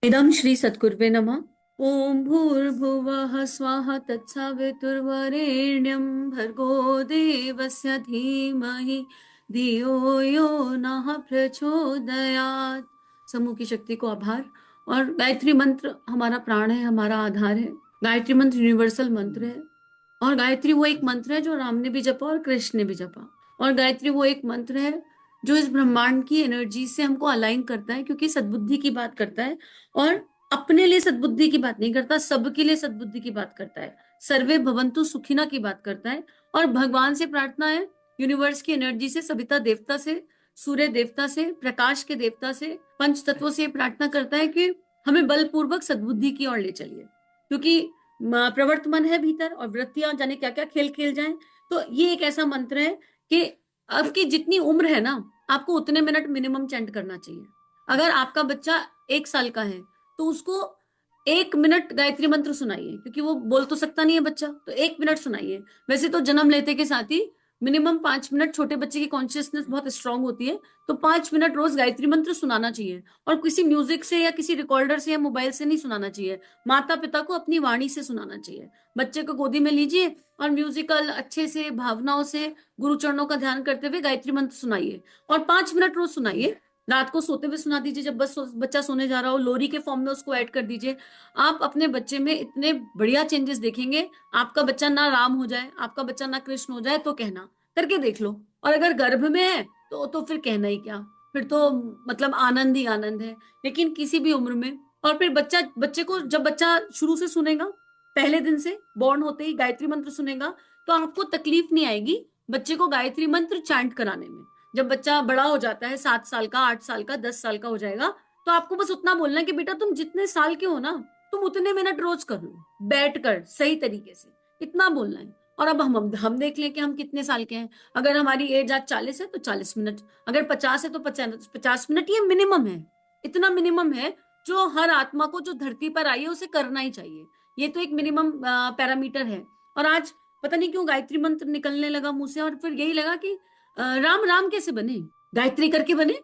इदं श्री सद्गुरुवे नमः। ओम भूर्भुवः स्वः तत्सवितुर्वरेण्यं भर्गो देवस्य धीमहि धियो यो नः प्रचोदयात्। समूह की शक्ति को आभार। और गायत्री मंत्र हमारा प्राण है, हमारा आधार है। गायत्री मंत्र यूनिवर्सल मंत्र है। और गायत्री वो एक मंत्र है जो राम ने भी जपा और कृष्ण ने भी जपा। और गायत्री वो एक मंत्र है जो इस ब्रह्मांड की एनर्जी से हमको अलाइन करता है, क्योंकि सद्बुद्धि की बात करता है। और अपने लिए सद्बुद्धि की बात नहीं करता, सबके लिए सद्बुद्धि की बात करता है। सर्वे भवंतु सुखिना की बात करता है। और भगवान से प्रार्थना है, यूनिवर्स की एनर्जी से, सविता देवता से, सूर्य देवता से, प्रकाश के देवता से, पंच तत्वों से प्रार्थना करता है कि हमें बलपूर्वक सद्बुद्धि की ओर ले चलिए। क्योंकि प्रवर्तमान है भीतर और वृत्तियां जाने क्या क्या खेल खेल जाएं। तो ये एक ऐसा मंत्र है कि आपकी जितनी उम्र है ना, आपको उतने मिनट मिनिमम चैंट करना चाहिए। अगर आपका बच्चा 1 साल का है तो उसको 1 मिनट गायत्री मंत्र सुनाइए, क्योंकि वो बोल तो सकता नहीं है बच्चा, तो 1 मिनट सुनाइए। वैसे तो जन्म लेते के साथ ही मिनिमम 5 मिनट, छोटे बच्चे की कॉन्शियसनेस बहुत स्ट्रांग होती है, तो 5 मिनट रोज गायत्री मंत्र सुनाना चाहिए। और किसी म्यूजिक से या किसी रिकॉर्डर से या मोबाइल से नहीं सुनाना चाहिए, माता पिता को अपनी वाणी से सुनाना चाहिए। बच्चे को गोदी में लीजिए और म्यूजिकल अच्छे से भावनाओं से गुरु चरणों का ध्यान करते हुए गायत्री मंत्र सुनाइए। और 5 मिनट रोज सुनाइए। रात को सोते हुए सुना दीजिए, जब बस बच्चा सोने जा रहा हो लोरी के फॉर्म में उसको ऐड कर दीजिए। आप अपने बच्चे में इतने बढ़िया चेंजेस देखेंगे। आपका बच्चा ना राम हो जाए, आपका बच्चा ना कृष्ण हो जाए तो कहना, करके देख लो। और अगर गर्भ में है तो फिर कहना ही क्या, फिर तो मतलब आनंद ही आनंद है। लेकिन किसी भी उम्र में, और फिर बच्चे को जब बच्चा शुरू से सुनेगा, पहले दिन से बॉर्न होते ही गायत्री मंत्र सुनेगा, तो आपको तकलीफ नहीं आएगी बच्चे को गायत्री मंत्र चैंट कराने में। जब बच्चा बड़ा हो जाता है, 7 साल का, 8 साल का, 10 साल का हो जाएगा, तो आपको बस उतना बोलना है कि बेटा तुम जितने साल के हो ना, तुम उतने मिनट रोज कर लो, बैठ कर सही तरीके से, इतना बोलना है। और अब हम देख लें कि हम कितने साल के हैं। अगर हमारी एज आज 40 है तो 40 मिनट, अगर 50 है तो 50 50 मिनट, ये मिनिमम है। इतना मिनिमम है जो हर आत्मा को जो धरती पर आई है उसे करना ही चाहिए। ये तो एक मिनिमम पैरामीटर है। और आज पता नहीं क्यों गायत्री मंत्र निकलने लगा मुंह से, और फिर यही लगा कि राम राम कैसे बने, गायत्री करके बने।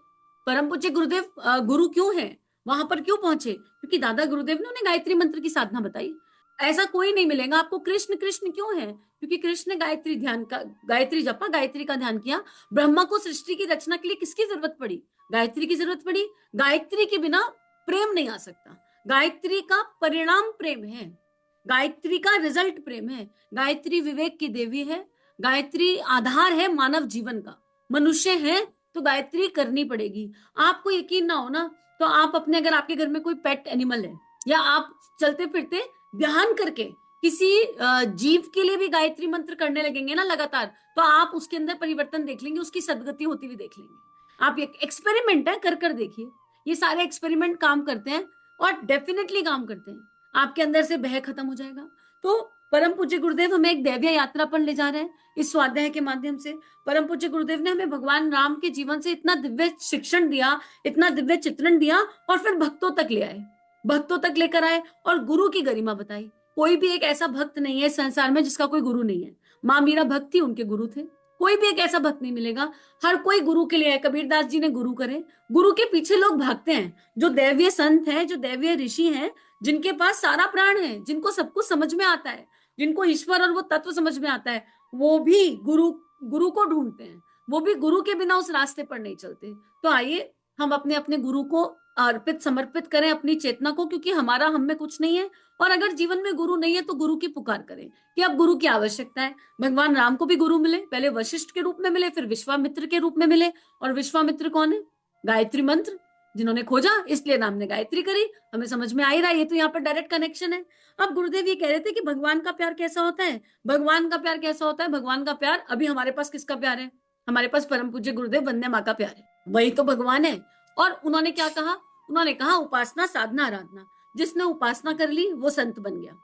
परम पूज्य गुरुदेव गुरु क्यों है, वहां पर क्यों पहुंचे, क्योंकि दादा गुरुदेव ने उन्हें गायत्री मंत्र की साधना बताई। ऐसा कोई नहीं मिलेगा आपको। कृष्ण कृष्ण क्यों है, क्योंकि कृष्ण ने गायत्री ध्यान का, गायत्री जपा, गायत्री का ध्यान किया। ब्रह्मा को सृष्टि की रचना के लिए किसकी जरूरत पड़ी, गायत्री की जरूरत पड़ी। गायत्री के बिना प्रेम नहीं आ सकता। गायत्री का परिणाम प्रेम है, गायत्री का रिजल्ट प्रेम है। गायत्री विवेक की देवी है। गायत्री आधार है मानव जीवन का। मनुष्य है तो गायत्री करनी पड़ेगी। आपको यकीन ना हो ना, तो आप अपने, अगर आपके घर में कोई पेट एनिमल है, या आप चलते फिरते ध्यान करके किसी जीव के लिए भी गायत्री मंत्र करने लगेंगे ना लगातार, तो आप उसके अंदर परिवर्तन देख लेंगे, उसकी सदगति होती हुई देख लेंगे। आप एक एक्सपेरिमेंट है, कर कर देखिए। ये सारे एक्सपेरिमेंट काम करते हैं, और डेफिनेटली काम करते हैं। आपके अंदर से भय खत्म हो जाएगा। तो परम पूज्य गुरुदेव हमें एक दैवीय यात्रा पर ले जा रहे हैं इस स्वाध्याय के माध्यम से। परम पूज्य गुरुदेव ने हमें भगवान राम के जीवन से इतना दिव्य शिक्षण दिया, इतना दिव्य चित्रण दिया, और फिर भक्तों तक ले आए, भक्तों तक लेकर आए और गुरु की गरिमा बताई। कोई भी एक ऐसा भक्त नहीं है संसार में जिसका कोई गुरु नहीं है। माँ मीरा भक्त थी, उनके गुरु थे। कोई भी एक ऐसा भक्त नहीं मिलेगा, हर कोई गुरु के लिए है। कबीरदास जी ने गुरु करे, गुरु के पीछे लोग भागते हैं। जो दैवीय संत हैं, जो दैवीय ऋषि हैं, जिनके पास सारा प्राण है, जिनको सब कुछ समझ में आता है, जिनको ईश्वर और वो तत्व समझ में आता है, वो भी गुरु गुरु को ढूंढते हैं। वो भी गुरु के बिना उस रास्ते पर नहीं चलते। तो आइए हम अपने अपने गुरु को अर्पित समर्पित करें अपनी चेतना को, क्योंकि हमारा हम में कुछ नहीं है। और अगर जीवन में गुरु नहीं है तो गुरु की पुकार करें कि अब गुरु की आवश्यकता है। भगवान राम को भी गुरु मिले, पहले वशिष्ठ के रूप में मिले, फिर विश्वामित्र के रूप में मिले। और विश्वामित्र कौन है, गायत्री मंत्र जिन्होंने खोजा, इसलिए राम ने गायत्री करी। हमें समझ में आ ही रहा है, ये तो यहाँ पर डायरेक्ट कनेक्शन है। अब गुरुदेव ये कह रहे थे कि भगवान का प्यार कैसा होता है, भगवान का प्यार कैसा होता है। भगवान का प्यार, अभी हमारे पास किसका प्यार है, हमारे पास परम पूज्य गुरुदेव वंदे माँ का प्यार है, वही तो भगवान है। और उन्होंने क्या कहा, उन्होंने कहा उपासना साधना आराधना। जिसने उपासना कर ली वो संत बन गया।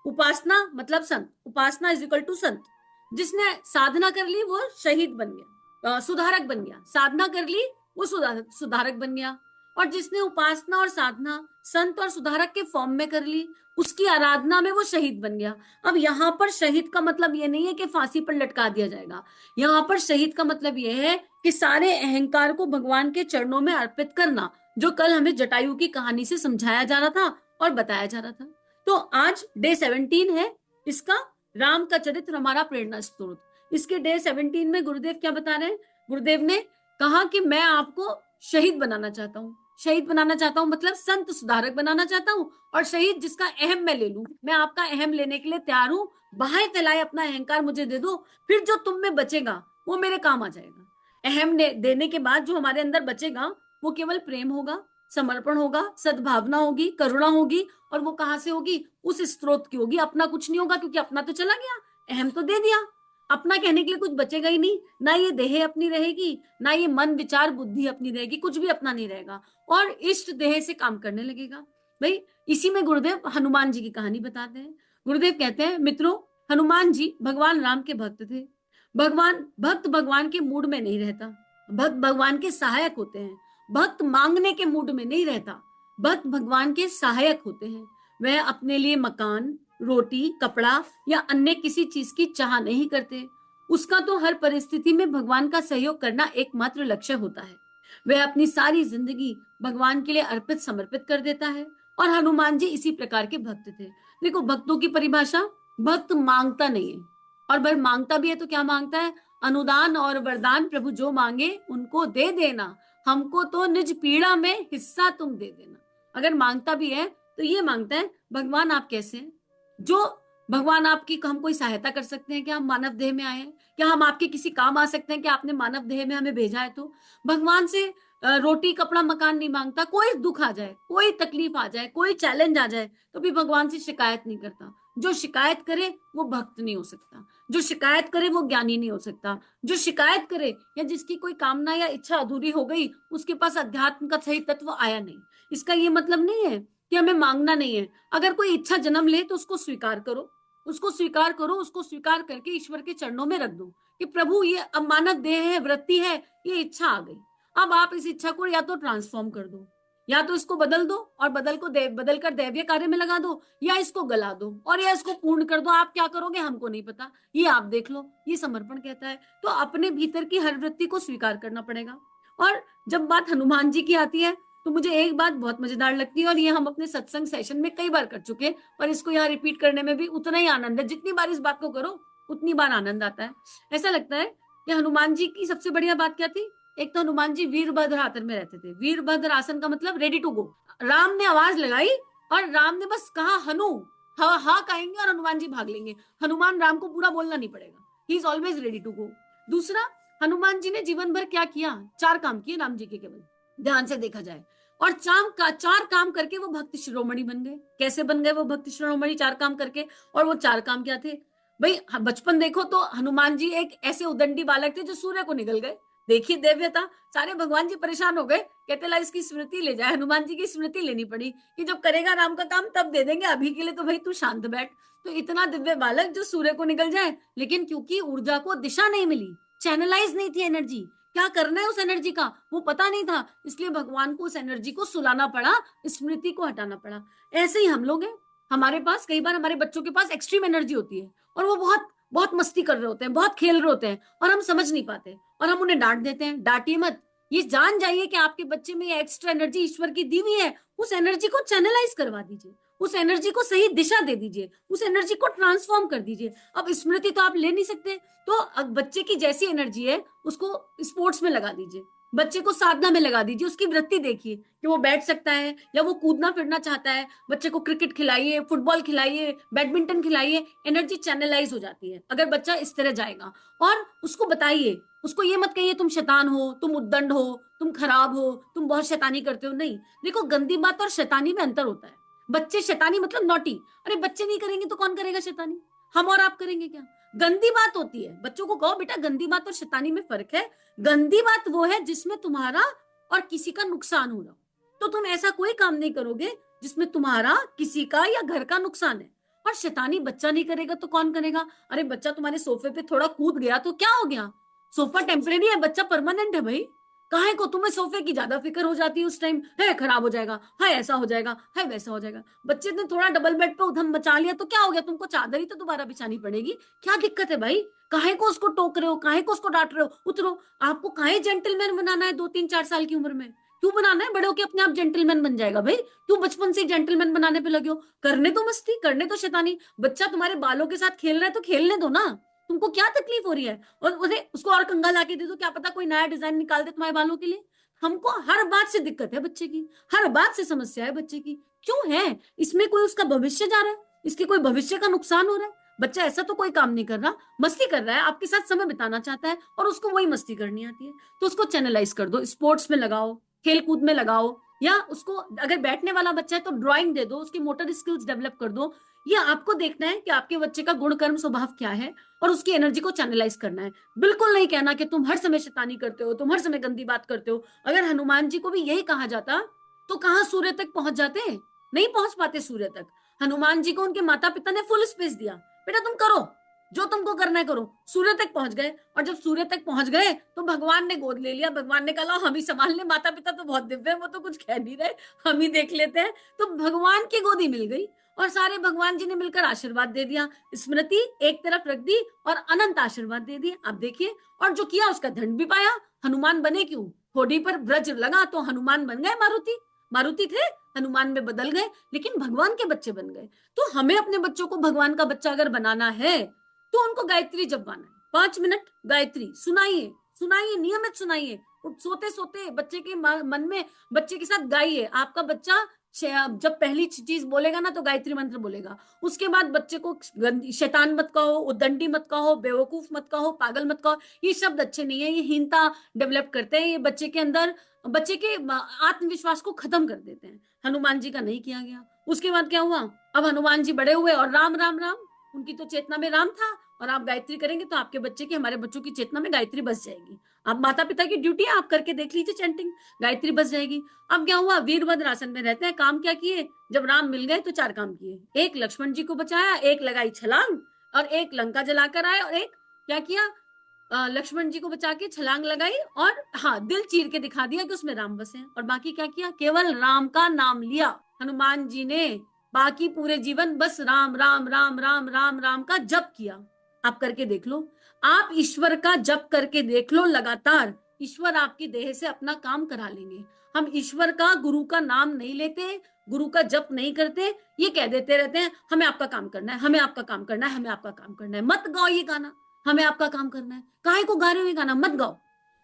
उपासना मतलब संत, उपासना इज इक्वल टू संत। जिसने साधना कर ली वो शहीद बन गया, सुधारक बन गया। साधना कर ली वो सुधारक बन गया। और जिसने उपासना और साधना संत और सुधारक के फॉर्म में कर ली, उसकी आराधना में वो शहीद बन गया। अब यहाँ पर शहीद का मतलब ये नहीं है कि फांसी पर लटका दिया जाएगा। यहाँ पर शहीद का मतलब ये है कि सारे अहंकार को भगवान के चरणों में अर्पित करना, जो कल हमें जटायु की कहानी से समझाया जा रहा था और बताया जा रहा था। तो आज डे 17 है इसका, राम का चरित्र हमारा प्रेरणा स्रोत। इसके डे 17 में गुरुदेव क्या बता रहे हैं? गुरुदेव ने कहा कि मैं आपको शहीद बनाना चाहता हूँ। शहीद बनाना चाहता हूँ मतलब संत सुधारक बनाना चाहता हूँ, और शहीद जिसका अहम मैं ले लूं। मैं आपका अहम लेने के लिए तैयार हूँ। बाहें फैलाए अपना अहंकार मुझे दे दो, फिर जो तुम में बचेगा वो मेरे काम आ जाएगा। अहम देने के बाद जो हमारे अंदर बचेगा वो केवल प्रेम होगा, समर्पण होगा, सद्भावना होगी, करुणा होगी। और वो कहां से होगी? उस स्रोत की होगी। अपना कुछ नहीं होगा, क्योंकि अपना तो चला गया, अहम तो दे दिया। अपना कहने के लिए कुछ बचेगा ही नहीं। ना ये देह अपनी रहेगी, ना ये मन विचार बुद्धि अपनी रहेगी, कुछ भी अपना नहीं रहेगा, और इष्ट देह से काम करने लगेगा। भाई इसी में गुरुदेव हनुमान जी की कहानी बताते हैं। गुरुदेव कहते हैं, मित्रों, हनुमान जी भगवान राम के भक्त थे। भक्त भगवान के मूड में नहीं रहता, भक्त भगवान के सहायक होते हैं। भक्त मांगने के मूड में नहीं रहता, भक्त भगवान के सहायक होते हैं। वह अपने लिए मकान, रोटी, कपड़ा या अन्य किसी चीज की चाह नहीं करते। उसका तो हर परिस्थिति में भगवान का सहयोग करना एकमात्र लक्ष्य होता है। वह अपनी सारी जिंदगी भगवान के लिए अर्पित समर्पित कर देता है, और हनुमान जी इसी प्रकार के भक्त थे। देखो, भक्तों की परिभाषा, भक्त मांगता नहीं है, और वह मांगता भी है तो क्या मांगता है? अनुदान और वरदान प्रभु जो मांगे उनको दे देना, हमको तो निज पीड़ा में हिस्सा तुम दे देना। अगर मांगता भी है तो ये मांगता है, भगवान आप कैसे हैं? जो भगवान आपकी हम कोई सहायता कर सकते हैं क्या? हम मानव देह में आए हैं क्या? हम आपके किसी काम आ सकते हैं क्या? आपने मानव देह में हमें भेजा है। तो भगवान से रोटी, कपड़ा, मकान नहीं मांगता। कोई दुख आ जाए, कोई तकलीफ आ जाए, कोई चैलेंज आ जाए, तो भी भगवान से शिकायत नहीं करता। जो शिकायत करे वो भक्त नहीं हो सकता, जो शिकायत करे वो ज्ञानी नहीं हो सकता। जो शिकायत करे या जिसकी कोई कामना या इच्छा अधूरी हो गई, उसके पास अध्यात्म का सही तत्व आया नहीं। इसका ये मतलब नहीं है कि हमें मांगना नहीं है। अगर कोई इच्छा जन्म ले तो उसको स्वीकार करो, उसको स्वीकार करो, उसको स्वीकार करके ईश्वर के चरणों में रख दो कि प्रभु ये अब मानव देह है, वृत्ति है, ये इच्छा आ गई। अब आप इस इच्छा को या तो ट्रांसफॉर्म कर दो, या तो इसको बदल दो और बदल कर दैवीय कार्य में लगा दो, या इसको गला दो और या इसको पूर्ण कर दो। आप क्या करोगे हमको नहीं पता, ये आप देख लो। ये समर्पण कहता है। तो अपने भीतर की हर वृत्ति को स्वीकार करना पड़ेगा। और जब बात हनुमान जी की आती है तो मुझे एक बात बहुत मजेदार लगती है, और ये हम अपने सत्संग सेशन में कई बार कर चुके, और इसको यहाँ रिपीट करने में भी उतना ही आनंद है। जितनी बार इस बात को करो उतनी बार आनंद आता है। ऐसा लगता है कि हनुमान जी की सबसे बढ़िया बात क्या थी? एक तो हनुमान जी वीरभद्र आसन में रहते थे। वीरभद्र आसन का मतलब रेडी टू गो। राम ने आवाज लगाई और राम ने बस कहा हनु, हा हा कहेंगे और हनुमान जी भाग लेंगे। हनुमान राम को पूरा बोलना नहीं पड़ेगा, he is always ready to go. दूसरा, हनुमान जी ने जीवन भर क्या किया? 4 काम किए राम जी के, केवल ध्यान से देखा जाए। और 4 काम करके वो भक्त शिरोमणि बन गए। कैसे बन गए वो भक्त शिरोमणि? 4 काम करके। और वो 4 काम क्या थे भाई? बचपन देखो तो हनुमान जी एक ऐसे उदंडी बालक थे जो सूर्य को निगल गए। देखिए दिव्यता। सारे भगवान जी परेशान हो गए, कहते ला इसकी स्मृति ले जाए। हनुमान जी की स्मृति लेनी पड़ी कि जब करेगा राम का काम तब दे देंगे, अभी के लिए तो भाई तू शांत बैठ। तो इतना दिव्य बालक जो सूर्य को निकल जाए, लेकिन क्योंकि ऊर्जा को दिशा नहीं मिली, चैनलाइज नहीं थी एनर्जी, क्या करना है उस एनर्जी का वो पता नहीं था, इसलिए भगवान को उस एनर्जी को सुलाना पड़ा, स्मृति को हटाना पड़ा। ऐसे ही हम लोग हैं। हमारे पास कई बार, हमारे बच्चों के पास एक्सट्रीम एनर्जी होती है, और वो बहुत बहुत मस्ती कर रहे होते हैं, बहुत खेल रहे होते हैं, और हम समझ नहीं पाते, और हम उन्हें डांट देते हैं। डांटिए मत, ये जान जाइए कि आपके बच्चे में एक्स्ट्रा एनर्जी ईश्वर की दी हुई है। उस एनर्जी को चैनलाइज करवा दीजिए, उस एनर्जी को सही दिशा दे दीजिए, उस एनर्जी को ट्रांसफॉर्म कर दीजिए। अब स्मृति तो आप ले नहीं सकते, तो बच्चे की जैसी एनर्जी है उसको स्पोर्ट्स में लगा दीजिए, बच्चे को साधना में लगा दीजिए। उसकी वृत्ति देखिए कि वो बैठ सकता है या वो कूदना फिरना चाहता है। बच्चे को क्रिकेट खिलाइए, फुटबॉल खिलाइए, बैडमिंटन खिलाइए, एनर्जी चैनलाइज हो जाती है अगर बच्चा इस तरह जाएगा। और उसको बताइए, उसको ये मत कहिए तुम शैतान हो, तुम उद्दंड हो, तुम खराब हो, तुम बहुत शैतानी करते हो। नहीं, देखो गंदी बात और शैतानी में अंतर होता है। बच्चे शैतानी मतलब नॉटी, अरे बच्चे नहीं करेंगे तो कौन करेगा शैतानी? हम और आप करेंगे क्या? गंदी बात होती है, बच्चों को कहो बेटा गंदी बात और शैतानी में फर्क है। गंदी बात वो है जिसमें तुम्हारा और किसी का नुकसान हो रहा हो, तो तुम ऐसा कोई काम नहीं करोगे जिसमें तुम्हारा, किसी का या घर का नुकसान है। और शैतानी बच्चा नहीं करेगा तो कौन करेगा? अरे बच्चा तुम्हारे सोफे पे थोड़ा कूद गया तो क्या हो गया? सोफा टेम्परेरी है, बच्चा परमानेंट है भाई। काहे को तुम्हें सोफे की ज्यादा फिक्र हो जाती है उस टाइम? है खराब हो जाएगा, है ऐसा हो जाएगा, है वैसा हो जाएगा। बच्चे ने थोड़ा डबल बेड पे उधम मचा लिया तो क्या हो गया? तुमको चादर ही तो दोबारा बिछानी पड़ेगी। क्या दिक्कत है भाई? काहे को उसको टोक रहे हो, काहे को उसको डांट रहे हो? उतरो। आपको काहे जेंटलमैन बनाना है 2 3 4 साल की उम्र में? तू बनाना है, बड़े होके अपने आप जेंटलमैन बन जाएगा भाई। तू बचपन से जेंटलमैन बनाने पे लगे हो, करने तो मस्ती, करने तो शैतानी। बच्चा तुम्हारे बालों के साथ खेल रहा है तो खेलने दो ना, तुमको क्या तकलीफ हो रही है? और उसे उसको और कंघा लाके दे दो, क्या पता कोई नया डिजाइन निकाल दे तुम्हारे बालों के लिए। हमको हर बात से दिक्कत है बच्चे की, हर बात से समस्या है बच्चे की। क्यों है? इसमें कोई उसका भविष्य जा रहा है, इसके कोई भविष्य का नुकसान हो रहा है? बच्चा ऐसा तो कोई काम नहीं कर रहा, मस्ती कर रहा है, आपके साथ समय बिताना चाहता है और उसको वही मस्ती करनी आती है। तो उसको चैनलाइज कर दो, स्पोर्ट्स में लगाओ, खेल कूद में लगाओ, या उसको अगर बैठने वाला बच्चा है तो ड्राइंग दे दो, उसकी मोटर स्किल्स डेवलप कर दो। ये आपको देखना है कि आपके बच्चे का गुण कर्म स्वभाव क्या है और उसकी एनर्जी को चैनलाइज करना है। बिल्कुल नहीं कहना कि तुम हर समय शैतानी करते हो, तुम हर समय गंदी बात करते हो। अगर हनुमान जी को भी यही कहा जाता तो कहाँ सूर्य तक पहुंच जाते? नहीं पहुंच पाते सूर्य तक। हनुमान जी को उनके माता पिता ने फुल स्पेस दिया, बेटा तुम करो जो तुमको करना है करो। सूर्य तक पहुंच गए, और जब सूर्य तक पहुंच गए तो भगवान ने गोद ले लिया। भगवान ने कहा हम ही संभाल ले, माता पिता तो बहुत दिव्य है, वो तो कुछ कह नहीं रहे, हम ही देख लेते हैं। तो भगवान की गोदी मिल गई और सारे भगवान जी ने मिलकर आशीर्वाद दे दिया। स्मृति एक तरफ रख दी और अनंत आशीर्वाद दे दिए। आप देखिए, और जो किया उसका दंड भी पाया। हनुमान बने क्यों? होडी पर ब्रज लगा तो हनुमान बन गए मारुति। मारुति थे, हनुमान में बदल गए, लेकिन भगवान के बच्चे बन गए। तो हमें अपने बच्चों को भगवान का बच्चा अगर बनाना है तो उनको गायत्री जपवाना है। 5 मिनट गायत्री सुनाइए, सुनाइए, नियमित सुनाइए। सोते सोते बच्चे के मन में, बच्चे के साथ गाइए। आपका बच्चा जब पहली चीज बोलेगा ना तो गायत्री मंत्र बोलेगा। उसके बाद बच्चे को शैतान मत कहो, उद्दंडी मत कहो, बेवकूफ मत कहो, पागल मत कहो। ये शब्द अच्छे नहीं है, ये हीनता डेवलप करते हैं, ये बच्चे के अंदर, बच्चे के आत्मविश्वास को खत्म कर देते हैं। हनुमान जी का नहीं किया गया। उसके बाद क्या हुआ? अब हनुमान जी बड़े हुए और राम राम राम, उनकी तो चेतना में राम था। और आप गायत्री करेंगे तो आपके बच्चे की, हमारे बच्चों की चेतना में गायत्री बस जाएगी। आप माता पिता की ड्यूटी है, आप करके देख लीजिए चैंटिंग, गायत्री बस जाएगी। अब क्या हुआ? वीरभद्र आसन में रहते हैं। काम क्या किए? जब राम मिल गए तो 4 काम किए। एक लक्ष्मण जी को बचाया, एक लगाई छलांग, और एक लंका जलाकर आए, और एक क्या किया? लक्ष्मण जी को बचा के छलांग लगाई, और हाँ, दिल चीर के दिखा दिया कि उसमें राम बसे। और बाकी क्या किया? केवल राम का नाम लिया हनुमान जी ने। बाकी पूरे जीवन बस राम राम राम राम राम राम का जप किया। आप करके देख लो, आप ईश्वर का जप करके देख लो लगातार, ईश्वर आपकी देह से अपना काम करा लेंगे। हम ईश्वर का, गुरु का नाम नहीं लेते, गुरु का जप नहीं करते, ये कह देते रहते हैं हमें आपका काम करना है, हमें आपका काम करना है, हमें आपका काम करना है। मत गाओ ये गाना, हमें आपका काम करना है। काहे को गा रहे हो ये गाना? मत गाओ।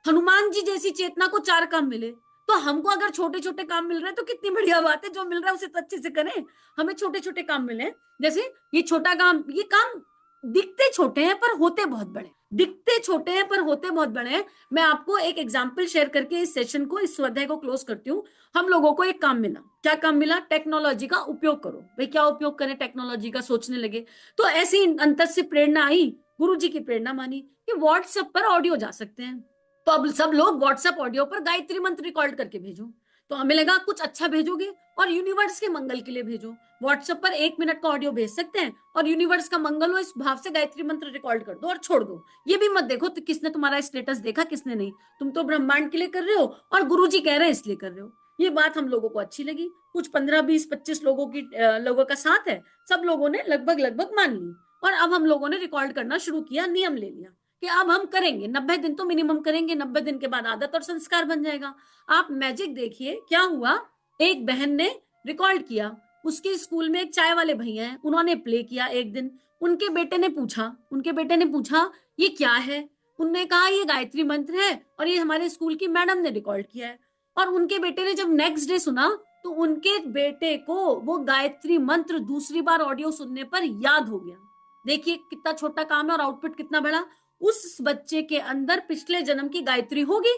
हनुमान जी जैसी चेतना को 4 काम मिले, तो हमको अगर छोटे छोटे काम मिल रहे हैं तो कितनी बढ़िया बात है। जो मिल रहा है उसे तो अच्छे से करें। हमें छोटे छोटे काम मिले, जैसे ये छोटा काम, ये काम दिखते छोटे हैं पर होते बहुत बड़े, दिखते छोटे हैं पर होते बहुत बड़े हैं। मैं आपको एक एग्जाम्पल शेयर करके इस सेशन को, इस स्वाध्याय को क्लोज करती हूँ। हम लोगों को एक काम मिला। क्या काम मिला? टेक्नोलॉजी का उपयोग करो। भाई क्या उपयोग करें टेक्नोलॉजी का? सोचने लगे तो ऐसी अंतर से प्रेरणा आई, गुरु जी की प्रेरणा मानी कि व्हाट्सएप पर ऑडियो जा सकते हैं। तो अब सब लोग व्हाट्सएप ऑडियो पर गायत्री मंत्र रिकॉर्ड करके भेजो। तो हमें लगा कुछ अच्छा भेजोगे और यूनिवर्स के मंगल के लिए भेजो। व्हाट्सएप पर 1 मिनट का ऑडियो भेज सकते हैं और यूनिवर्स का मंगल हो इस भाव से गायत्री मंत्र रिकॉर्ड कर दो और छोड़ दो। ये भी मत देखो तो किसने तुम्हारा स्टेटस देखा, किसने नहीं। तुम तो ब्रह्मांड के लिए कर रहे हो और गुरु जी कह रहे हैं इसलिए कर रहे हो। ये बात हम लोगों को अच्छी लगी। कुछ 15, 20, 25 लोगों का साथ है, सब लोगों ने लगभग लगभग मान ली। और अब हम लोगों ने रिकॉर्ड करना शुरू किया, नियम ले लिया कि अब हम करेंगे। 90 दिन तो मिनिमम करेंगे, 90 दिन के बाद आदत और संस्कार बन जाएगा। आप मैजिक देखिए क्या हुआ। एक बहन ने रिकॉर्ड किया, उसके स्कूल में एक चाय वाले भैया हैं, उन्होंने प्ले किया एक दिन। उनके बेटे ने पूछा ये क्या है? उनने कहा ये गायत्री मंत्र है और ये हमारे स्कूल की मैडम ने रिकॉर्ड किया है। और उनके बेटे ने जब नेक्स्ट डे सुना तो उनके बेटे को वो गायत्री मंत्र दूसरी बार ऑडियो सुनने पर याद हो गया। देखिए कितना छोटा काम है और आउटपुट कितना बड़ा। उस बच्चे के अंदर पिछले जन्म की गायत्री होगी,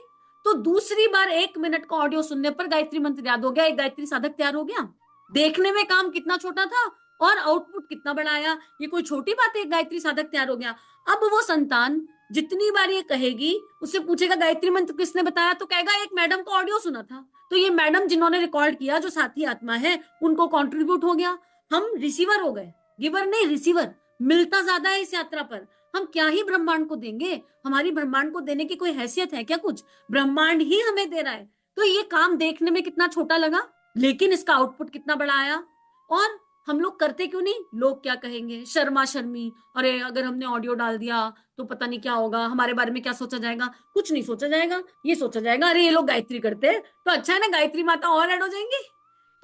तो दूसरी बार 1 मिनट का ऑडियो सुनने पर गायत्री मंत्र याद हो गया, एक गायत्री साधक तैयार हो गया। देखने में काम कितना छोटा था और आउटपुट कितना बड़ा आया। ये कोई छोटी बात है, एक गायत्री साधक तैयार हो गया। अब वो संतान जितनी बार ये कहेगी, उससे पूछेगा गायत्री मंत्र किसने बताया, तो कहेगा एक मैडम का ऑडियो सुना था। तो ये मैडम जिन्होंने रिकॉर्ड किया, जो साथी आत्मा है, उनको कॉन्ट्रीब्यूट हो गया। हम रिसीवर हो गए, गिवर नहीं रिसीवर। मिलता ज्यादा है इस यात्रा पर। हम क्या ही ब्रह्मांड को देंगे? हमारी ब्रह्मांड को देने की कोई हैसियत है क्या? कुछ ब्रह्मांड ही हमें दे रहा है। तो ये काम देखने में कितना छोटा लगा, लेकिन इसका आउटपुट कितना बड़ा आया। और हम लोग करते क्यों नहीं? लोग क्या कहेंगे, शर्मा शर्मी, अरे अगर हमने ऑडियो डाल दिया तो पता नहीं क्या होगा, हमारे बारे में क्या सोचा जाएगा। कुछ नहीं सोचा जाएगा, ये सोचा जाएगा अरे ये लोग गायत्री करते हैं तो अच्छा है ना, गायत्री माता और ऐड हो जाएंगी।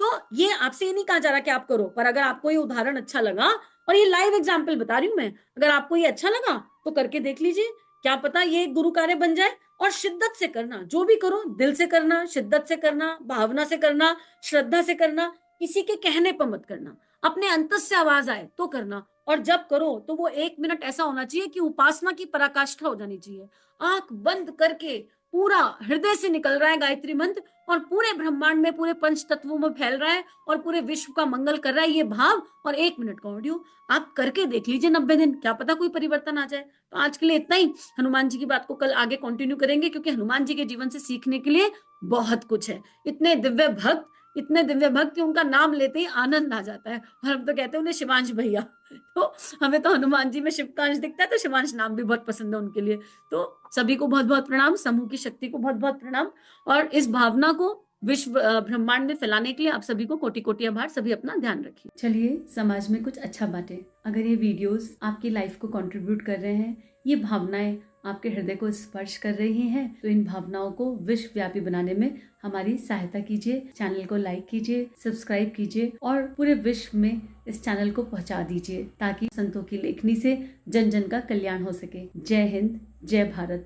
तो ये आपसे ये नहीं कहा जा रहा कि आप करो, पर अगर आपको ये उदाहरण अच्छा लगा, और ये लाइव एग्जाम्पल बता रही हूं मैं, अगर आपको ये अच्छा लगा तो करके देख लीजिए, क्या पता ये एक गुरु कार्य बन जाए। और शिद्दत से करना, जो भी करो दिल से करना, शिद्दत से करना, भावना से करना, श्रद्धा से करना, किसी के कहने पर मत करना, अपने अंतस से आवाज आए तो करना। और जब करो तो वो 1 मिनट ऐसा होना चाहिए कि उपासना की पराकाष्ठा हो जानी चाहिए। आंख बंद करके पूरा हृदय से निकल रहा है गायत्री मंत्र, और पूरे ब्रह्मांड में, पूरे पंच तत्वों में फैल रहा है, और पूरे विश्व का मंगल कर रहा है ये भाव, और 1 मिनट का ऑडियो आप करके देख लीजिए 90 दिन, क्या पता कोई परिवर्तन आ जाए। तो आज के लिए इतना ही। हनुमान जी की बात को कल आगे कंटिन्यू करेंगे, क्योंकि हनुमान जी के जीवन से सीखने के लिए बहुत कुछ है। इतने दिव्य भक्त, इतने दिव्य भक्त कि उनका नाम लेते ही आनंद आ जाता है, और हम तो कहते हैं उन्हें शिवांश भैया। तो हमें तो हनुमान जी में शिव का अंश दिखता है, तो शिवांश नाम भी बहुत पसंद है उनके लिए। तो सभी को बहुत बहुत प्रणाम, समूह की शक्ति को बहुत बहुत प्रणाम, और इस भावना को विश्व ब्रह्मांड में फैलाने के लिए आप सभी को कोटि कोटि आभार। सभी अपना ध्यान रखिए। चलिए समाज में कुछ अच्छा बांटे। अगर ये वीडियोस आपकी लाइफ को कंट्रीब्यूट कर रहे हैं, ये भावनाएं आपके हृदय को स्पर्श कर रही हैं, तो इन भावनाओं को विश्वव्यापी बनाने में हमारी सहायता कीजिए। चैनल को लाइक कीजिए, सब्सक्राइब कीजिए, और पूरे विश्व में इस चैनल को पहुंचा दीजिए, ताकि संतों की लेखनी से जन जन का कल्याण हो सके। जय हिंद, जय भारत।